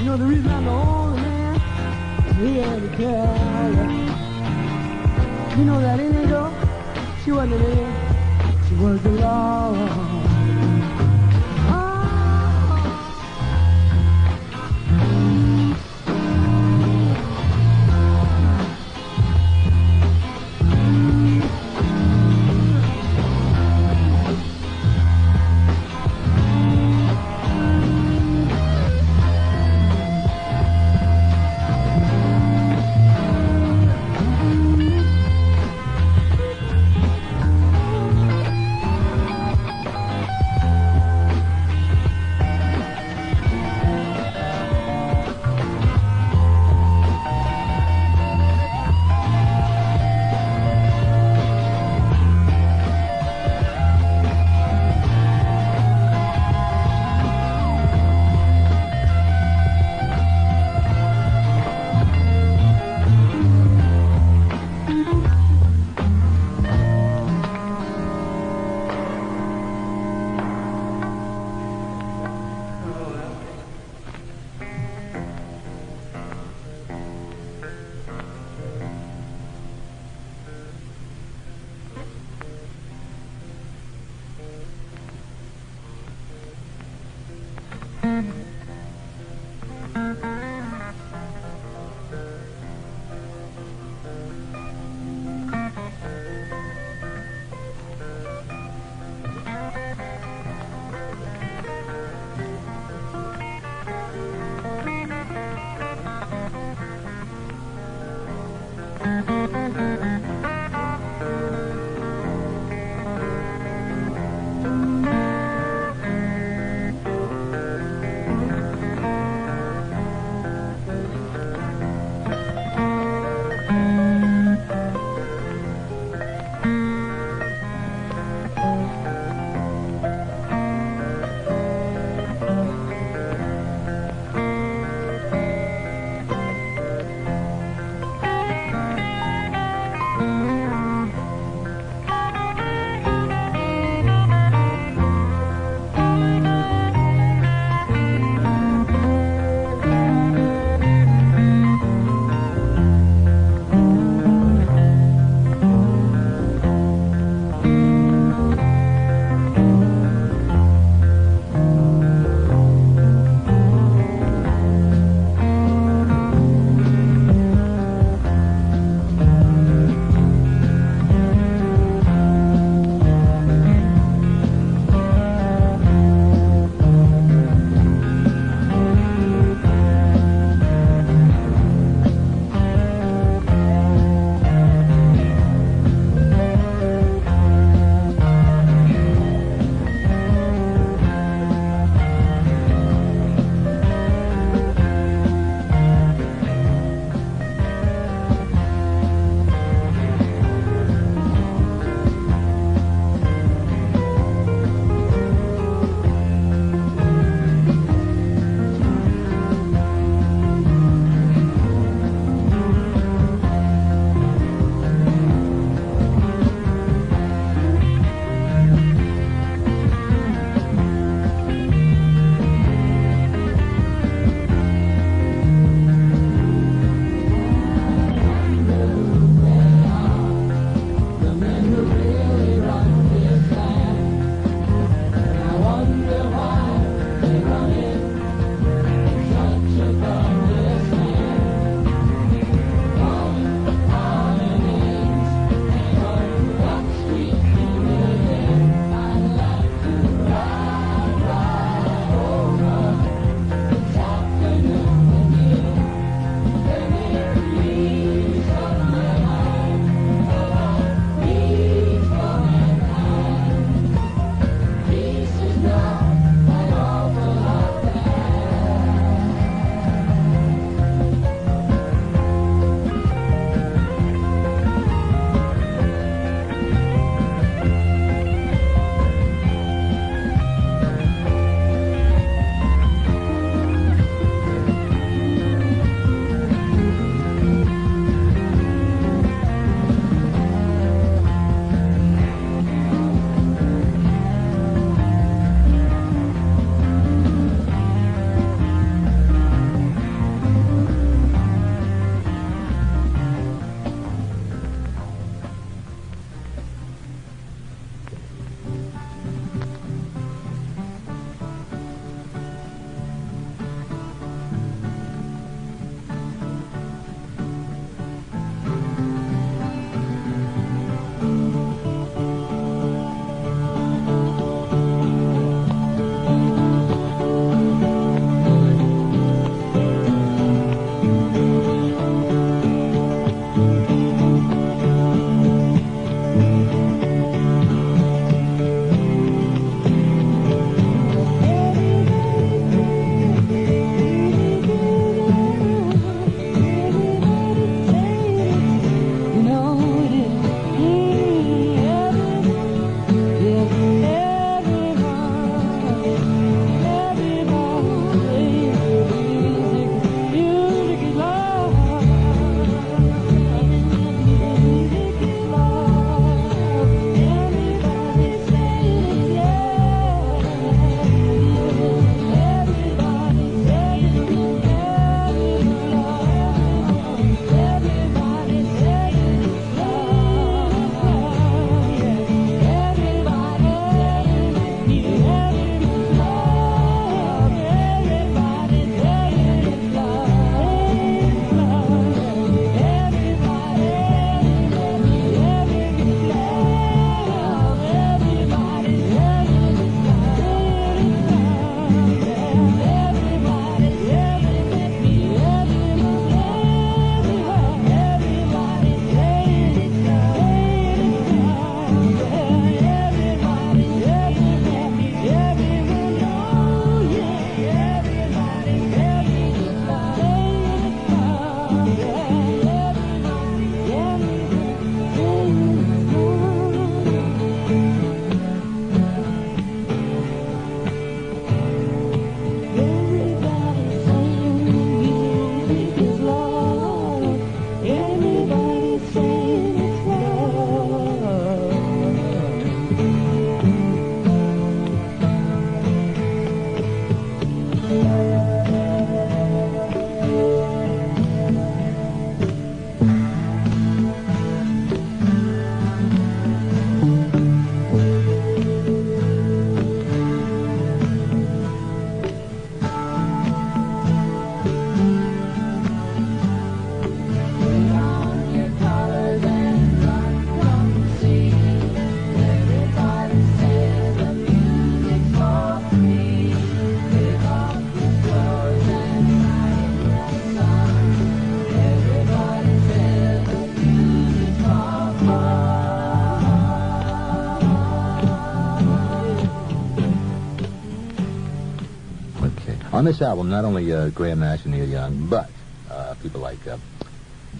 You know the reason I'm the only man here to tell you. You know that Indian girl, she wasn't an Indian, she was the law. On this album, not only Graham Nash and Neil Young, but people like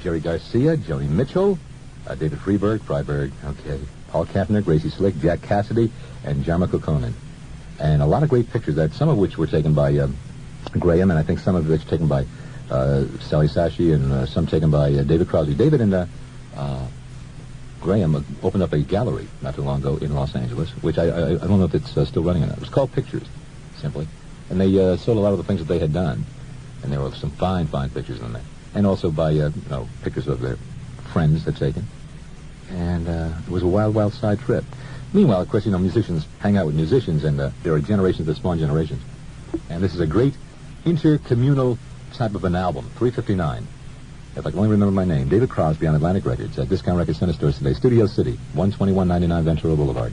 Jerry Garcia, Joni Mitchell, David Freiberg, okay, Paul Kampner, Gracie Slick, Jack Cassidy, and Jarmo Kekkonen. And a lot of great pictures, some of which were taken by Graham, and I think some of which taken by Sally Sashi, and some taken by David Crosby. David and Graham opened up a gallery not too long ago in Los Angeles, which I don't know if it's still running or not. It was called Pictures, simply. And they sold a lot of the things that they had done. And there were some fine pictures in there. And also by, pictures of their friends had taken. And it was a wild side trip. Meanwhile, of course, musicians hang out with musicians, and there are generations that spawn generations. And this is a great intercommunal type of an album, 359. If I can only remember my name, David Crosby on Atlantic Records at Discount Record Center Stores today, Studio City, 12199 Ventura Boulevard.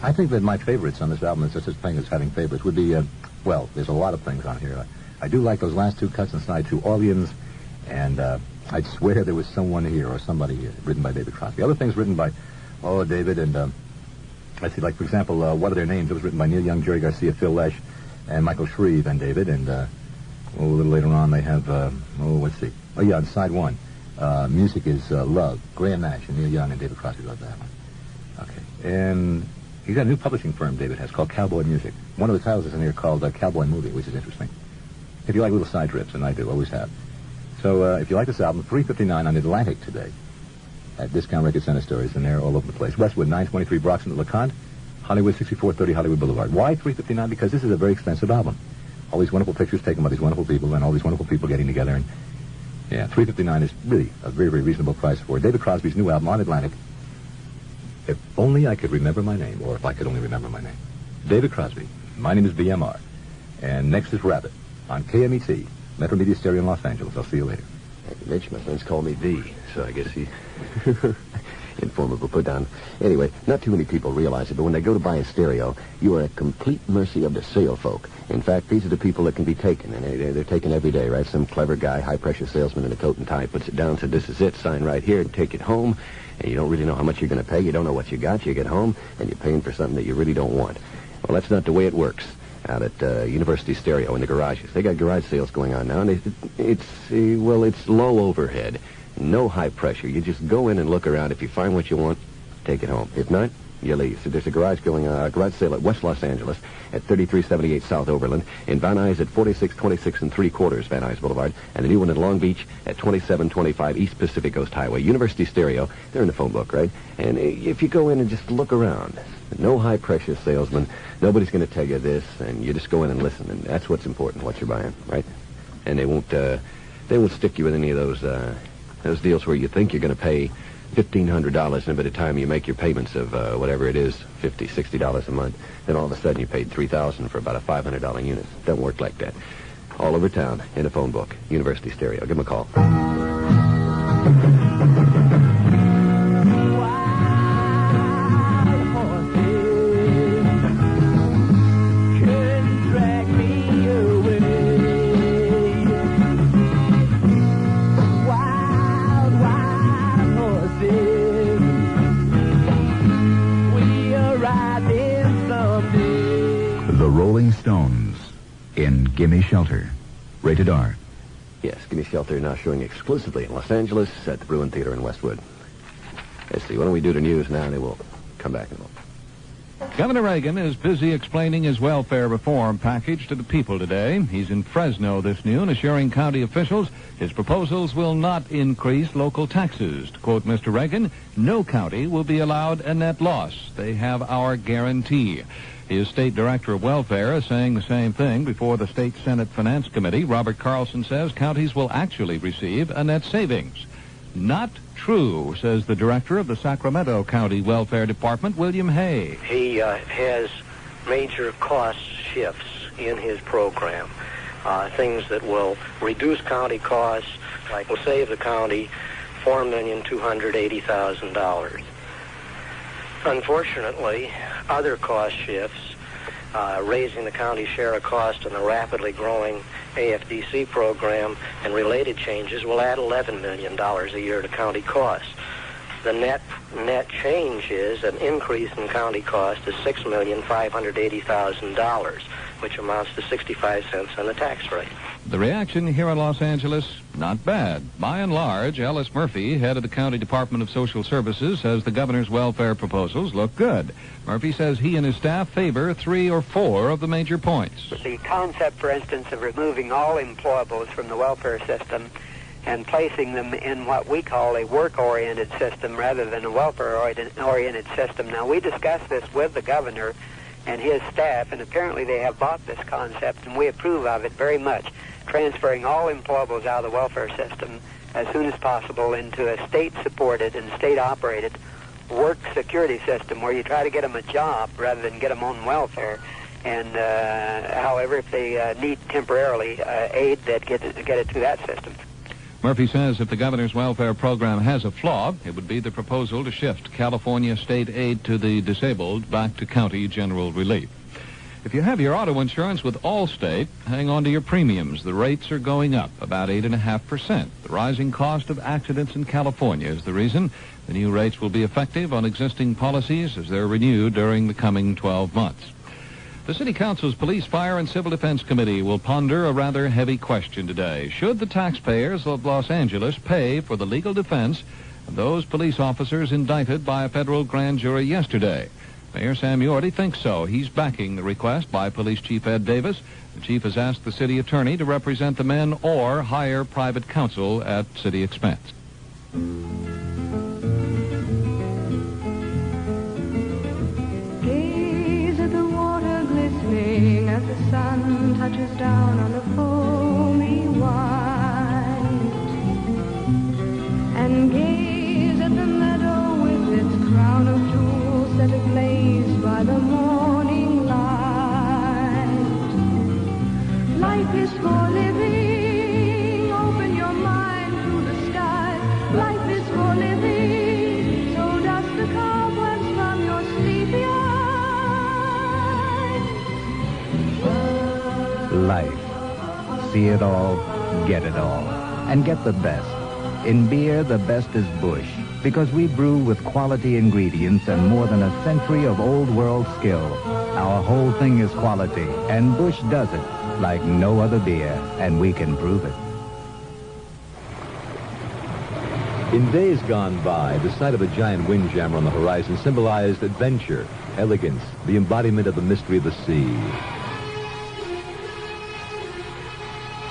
I think that my favorites on this album, it's just this thing as having favorites, would be, well, there's a lot of things on here. I do like those last two cuts inside to Orleans, and I'd swear there was someone here or somebody here, written by David Crosby. Other things written by, David, and let's see, like, for example, What Are Their Names? It was written by Neil Young, Jerry Garcia, Phil Lesh, and Michael Shreve and David, and a little later on they have, let's see. Oh, yeah, on side one, Music is Love, Graham Nash and Neil Young and David Crosby wrote that one. Okay, and he's got a new publishing firm, David has, called Cowboy Music. One of the titles is in here called Cowboy Movie, which is interesting. If you like little side trips, and I do, always have. So if you like this album, $3.59 on Atlantic today at Discount Record Center Stores, and they're all over the place. Westwood, 923 Broxton at LeConte, Hollywood, 6430 Hollywood Boulevard. Why $3.59? Because this is a very expensive album. All these wonderful pictures taken by these wonderful people, and all these wonderful people getting together. And yeah, $3.59 is really a very, very reasonable price for David Crosby's new album on Atlantic. If only I could remember my name, or if I could only remember my name. David Crosby. My name is BMR. And next is Rabbit on KMET, Metro Media Stereo in Los Angeles. I'll see you later. Thank you, Mitch. My friends call me V, so I guess he... Informable put down. Anyway, not too many people realize it, but when they go to buy a stereo, you are at complete mercy of the sale folk. In fact, these are the people that can be taken, and they're taken every day, right? Some clever guy, high-pressure salesman in a coat and tie, puts it down, said, this is it, sign right here, and take it home, and you don't really know how much you're going to pay. You don't know what you got. You get home, and you're paying for something that you really don't want. Well, that's not the way it works out at University Stereo in the garages. They got garage sales going on now, and it's low overhead. No high pressure. You just go in and look around. If you find what you want, take it home. If not, you leave. So there's a garage sale at West Los Angeles at 3378 South Overland. In Van Nuys at 4626 3/4 Van Nuys Boulevard. And the new one in Long Beach at 2725 East Pacific Coast Highway. University Stereo. They're in the phone book, right? And if you go in and just look around, no high pressure salesman. Nobody's going to tell you this, and you just go in and listen. And that's what's important, what you're buying, right? And they won't stick you with any of those deals where you think you're going to pay $1,500, and by the time you make your payments of whatever it is, $50, $60 a month, then all of a sudden you paid $3,000 for about a $500 unit. Doesn't work like that. All over town, in a phone book, University Stereo. Give them a call. Stones in Gimme Shelter. Rated R. Yes, Gimme Shelter now showing exclusively in Los Angeles at the Bruin Theater in Westwood. Let's see, why don't we do the news now, and then we'll come back in a moment. Governor Reagan is busy explaining his welfare reform package to the people today. He's in Fresno this noon, assuring county officials his proposals will not increase local taxes. To quote Mr. Reagan, no county will be allowed a net loss. They have our guarantee. His state director of welfare is saying the same thing before the state Senate Finance Committee. Robert Carlson says counties will actually receive a net savings. Not true, says the director of the Sacramento County Welfare Department, William Hay. He has major cost shifts in his program, things that will reduce county costs, like will save the county $4,280,000. Unfortunately, other cost shifts, raising the county share of cost in the rapidly growing AFDC program and related changes will add $11 million a year to county costs. The net change is an increase in county cost of $6,580,000, which amounts to 65 cents on the tax rate. The reaction here in Los Angeles, not bad. By and large, Ellis Murphy, head of the County Department of Social Services, says the governor's welfare proposals look good. Murphy says he and his staff favor 3 or 4 of the major points. The concept, for instance, of removing all employables from the welfare system and placing them in what we call a work-oriented system rather than a welfare-oriented system. Now, we discussed this with the governor and his staff, and apparently they have bought this concept, and we approve of it very much, transferring all employables out of the welfare system as soon as possible into a state-supported and state-operated work security system where you try to get them a job rather than get them on welfare. And, however, if they need temporarily aid, that get it through that system. Murphy says if the governor's welfare program has a flaw, it would be the proposal to shift California state aid to the disabled back to county general relief. If you have your auto insurance with Allstate, hang on to your premiums. The rates are going up about 8.5%. The rising cost of accidents in California is the reason. The new rates will be effective on existing policies as they're renewed during the coming 12 months. The City Council's Police, Fire, and Civil Defense Committee will ponder a rather heavy question today. Should the taxpayers of Los Angeles pay for the legal defense of those police officers indicted by a federal grand jury yesterday? Mayor Sam Yorty thinks so. He's backing the request by Police Chief Ed Davis. The chief has asked the city attorney to represent the men or hire private counsel at city expense. Gaze at the water glistening as the sun touches down on the foamy white, and gaze at the meadow with its crown of jewels set ablaze by the morning light. Life is for living, open your mind to the sky. Life is for living, so dust the cobwebs from your sleepy eyes. Life. See it all, get it all, and get the best. In beer, the best is Busch, because we brew with quality ingredients and more than a century of old-world skill. Our whole thing is quality, and Busch does it like no other beer, and we can prove it. In days gone by, the sight of a giant windjammer on the horizon symbolized adventure, elegance, the embodiment of the mystery of the sea.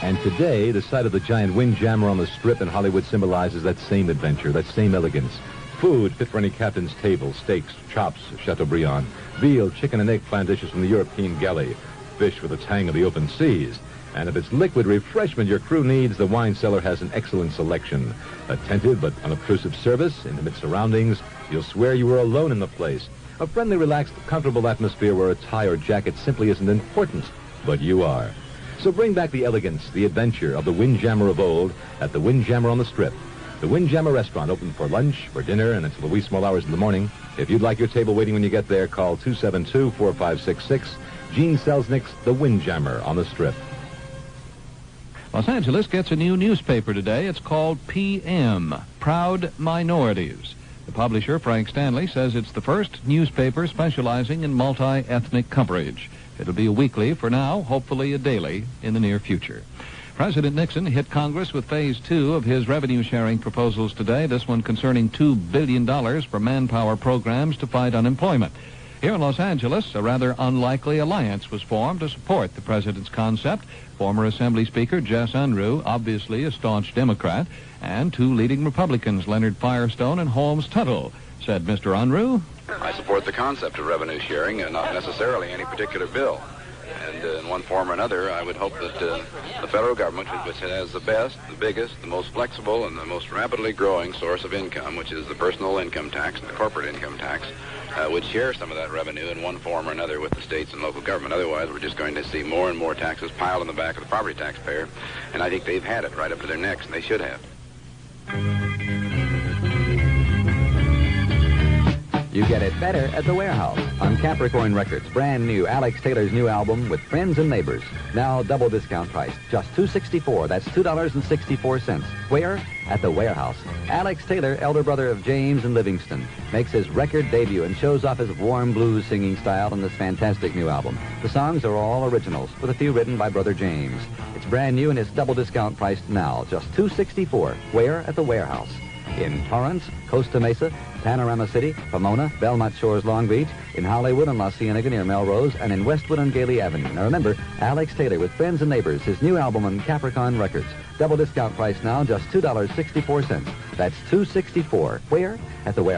And today, the sight of the giant windjammer on the Strip in Hollywood symbolizes that same adventure, that same elegance. Food fit for any captain's table, steaks, chops, Chateaubriand, veal, chicken, and eggplant dishes from the European galley, fish with the tang of the open seas. And if it's liquid refreshment your crew needs, the wine cellar has an excellent selection. Attentive but unobtrusive service, intimate surroundings. You'll swear you were alone in the place. A friendly, relaxed, comfortable atmosphere where a tie or jacket simply isn't important, but you are. So bring back the elegance, the adventure of the Windjammer of old at the Windjammer on the Strip. The Windjammer restaurant open for lunch, for dinner, and until the wee small hours in the morning. If you'd like your table waiting when you get there, call 272-4566. Gene Selznick's The Windjammer on the Strip. Los Angeles gets a new newspaper today. It's called PM, Proud Minorities. The publisher, Frank Stanley, says it's the first newspaper specializing in multi-ethnic coverage. It'll be a weekly for now, hopefully a daily in the near future. President Nixon hit Congress with Phase 2 of his revenue-sharing proposals today, this one concerning $2 billion for manpower programs to fight unemployment. Here in Los Angeles, a rather unlikely alliance was formed to support the president's concept. Former Assembly Speaker Jess Unruh, obviously a staunch Democrat, and two leading Republicans, Leonard Firestone and Holmes Tuttle. Said Mr. Unruh, I support the concept of revenue sharing and not necessarily any particular bill. And in one form or another, I would hope that the federal government, which has the best, the biggest, the most flexible, and the most rapidly growing source of income, which is the personal income tax and the corporate income tax, would share some of that revenue in one form or another with the states and local government. Otherwise, we're just going to see more and more taxes piled on the back of the property taxpayer. And I think they've had it right up to their necks, and they should have. You get it better at the Warehouse on Capricorn Records. Brand new Alex Taylor's new album with Friends and Neighbors. Now double discount price, just $2.64. That's $2.64. Where? At the Warehouse. Alex Taylor, elder brother of James and Livingston, makes his record debut and shows off his warm blues singing style on this fantastic new album. The songs are all originals, with a few written by brother James. It's brand new and it's double discount priced now, just $2.64. Where? At the Warehouse. In Torrance, Costa Mesa, Panorama City, Pomona, Belmont Shores, Long Beach, in Hollywood and La Cienega near Melrose, and in Westwood on Gailey Avenue. Now remember, Alex Taylor with Friends and Neighbors, his new album on Capricorn Records. Double discount price now, just $2.64. That's $2.64. Where? At the Warehouse.